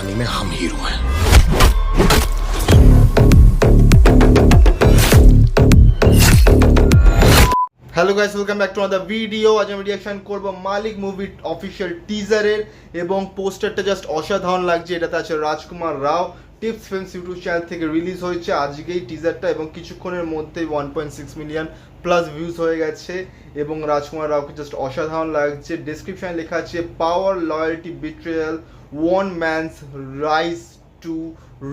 कहानी में हम हीरो हैं। Hello guys, welcome back to another video. আজ আমি রিয়াকশন করব মালিক মুভি অফিসিয়াল টিজারের এবং পোস্টারটা জাস্ট অসাধারণ লাগছে। এটাতে আছে রাজকুমার রাও। টিপস ফিল্মস ইউটিউব চ্যানেল থেকে রিলিজ হয়েছে আজকেই টিজারটা এবং কিছুক্ষণের মধ্যেই 1.6 মিলিয়ন প্লাস ভিউজ হয়ে গেছে এবং রাজকুমার রাওকে জাস্ট অসাধারণ লাগছে। ডেসক্রিপশনে লেখা আছে power, loyalty, betrayal, one man's rise to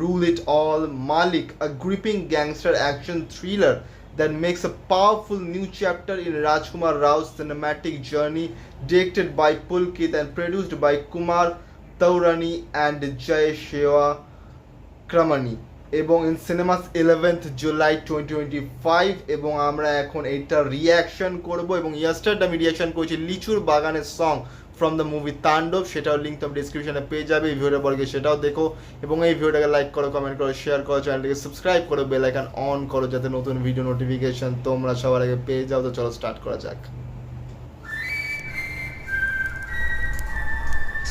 rule it all, Maalik, a gripping gangster action thriller that makes a powerful new chapter in Rajkumar Rao's cinematic journey, directed by Pulkit and produced by Kumar Taurani and Jay Shiva Kramani এবং in cinemas 11th July 2025 এবং আমরা এখন এইটা reaction করব এবং yesterday আমি reaction করেছি লিচুর বাগানের সং ফ্রম দ্য মুভি তাণ্ডব, সেটাও লিঙ্ক তো ডিসক্রিপশনে পেয়ে যাবে। এই ভিডিওটা পরে সেটাও দেখো এবং এই ভিডিওটাকে লাইক করো, কমেন্ট করো, শেয়ার করো, চ্যানেলটাকে সাবস্ক্রাইব করো, বেল আইকন অন করো যাতে নতুন ভিডিও নোটিফিকেশন তোমরা সবার আগে পেয়ে যাও। তো চলো স্টার্ট করা যাক।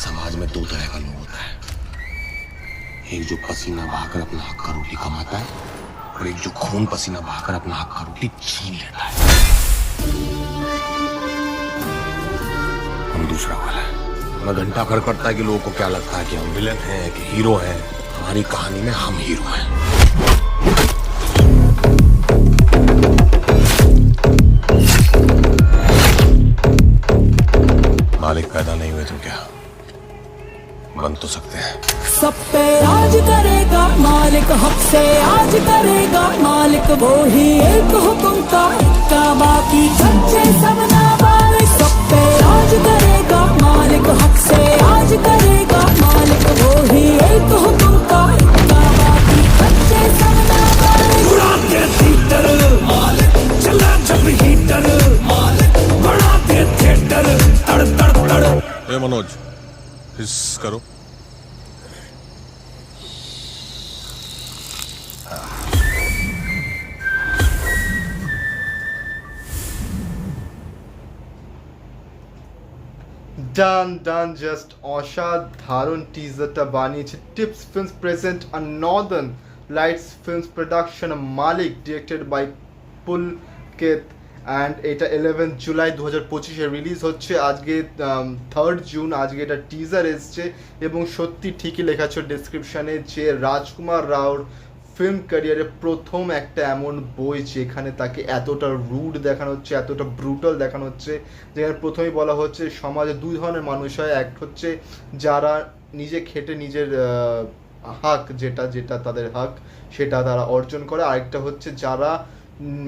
समाज में दो तरह का लोग होता है, एक जो पसीना बहाकर अपना हक का रोटी कमाता है और एक जो खून पसीना बहाकर अपना हक का रोटी छीन लेता है। हम दूसरा वाला है। हमें घंटा भर पड़ता है कि लोगों को क्या लगता है कि हम विलन हैं कि हीरो हैं। हमारी कहानी में हम हीरो हैं। मालिक पैदा नहीं हुए तो क्या बन तो सकते हैं। सब पे राज करेगा मालिक, हक से आज करेगा मालिक, वो ही एक हुक्म का इक्का, बाकी बच्चे सब नाबालिग। सब पे राज करेगा मालिक, हक से आज करेगा मालिक, वो ही एक हुक्म का इक्का, बाकी बच्चे सब नाबालिग। उड़ा दे थिएटर मालिक, चला जब हीटर मालिक, बड़ा दे थिएटर तड़ तड़ तड़। ए मनोज, हिस करो। ডান জাস্ট অসাধারণ টিজারটা বানিয়েছে Tips Films present a Northern Lights Films production Maalik, directed by Pulkit and এটা 11 জুলাই 2025 রিলিজ হচ্ছে। আজকে 3rd জুন আজকে এটা টিজার এসছে এবং সত্যি ঠিকই লেখা আছে ডেসক্রিপশানে যে রাজকুমার রাওর ফিল্ম ক্যারিয়ারে প্রথম একটা এমন বই যেখানে তাকে এতটা রুড দেখানো হচ্ছে, এতটা ব্রুটাল দেখানো হচ্ছে, যেখানে প্রথমেই বলা হচ্ছে সমাজে দুই ধরনের মানুষ হয়। এক হচ্ছে যারা নিজে খেটে নিজের হক যেটা তাদের হক সেটা তারা অর্জন করে, আরেকটা হচ্ছে যারা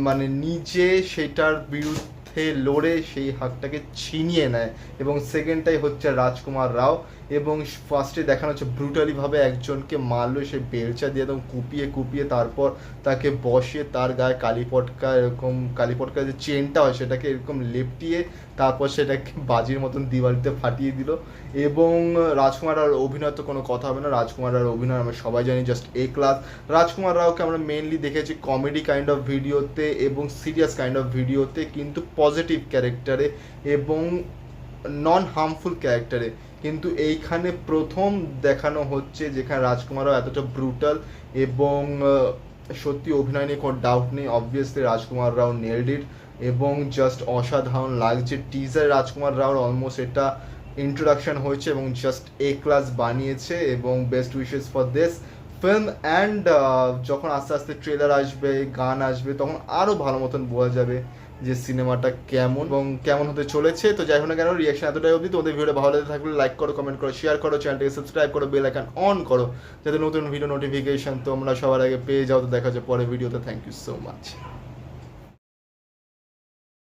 মানে নিজে সেটার বিরুদ্ধে লড়ে সেই হকটাকে ছিনিয়ে নেয় এবং সেকেন্ডটাই হচ্ছে রাজকুমার রাও। এবং ফার্স্টে দেখানো হচ্ছে ব্রুটালিভাবে একজনকে মারলো, সে বেলচা দিয়ে একদম কুপিয়ে তারপর তাকে বসে তার গায়ে কালীপটকা যে চেনটা হয় সেটাকে এরকম লেপটিয়ে তারপর সেটাকে বাজির মতন দিওয়ালিতে ফাটিয়ে দিল। এবং রাজকুমার রাওর অভিনয় তো কোনো কথা হবে না, রাজকুমার রাওর অভিনয় আমরা সবাই জানি জাস্ট এ ক্লাস। রাজকুমার রাওকে আমরা মেনলি দেখেছি কমেডি কাইন্ড অফ ভিডিওতে এবং সিরিয়াস কাইন্ড অফ ভিডিওতে, কিন্তু পজিটিভ ক্যারেক্টারে এবং নন হার্মফুল ক্যারেক্টারে, কিন্তু এইখানে প্রথম দেখানো হচ্ছে যেখানে রাজকুমার রাও এতটা ব্রুটাল এবং সত্যি অভিনয় নিয়ে কোনো ডাউট নেই, অবভিয়াসলি রাজকুমার রাও নেলড ইট এবং জাস্ট অসাধারণ লাগছে। টিজার রাজকুমার রাওর অলমোস্ট এটা ইন্ট্রোডাকশন হয়েছে এবং জাস্ট এ ক্লাস বানিয়েছে এবং best wishes for this film. And যখন আস্তে আস্তে ট্রেলার আসবে, গান আসবে, তখন আরও ভালো মতন বোঝা যাবে যে সিনেমাটা কেমন এবং কেমন হতে চলেছে। তো যাই হোক না কেন, রিয়াকশন এতটাই অবধি। তোমাদের ভিডিও ভালো লেগে থাকলে লাইক করো, কমেন্ট করো, শেয়ার করো, চ্যানেলটাকে সাবস্ক্রাইব করো, বেল আইকন অন করো যাতে নতুন ভিডিও নোটিফিকেশন তোমরা সবার আগে পেয়ে যাও। তো দেখা হচ্ছে পরের ভিডিওতে। Thank you so much.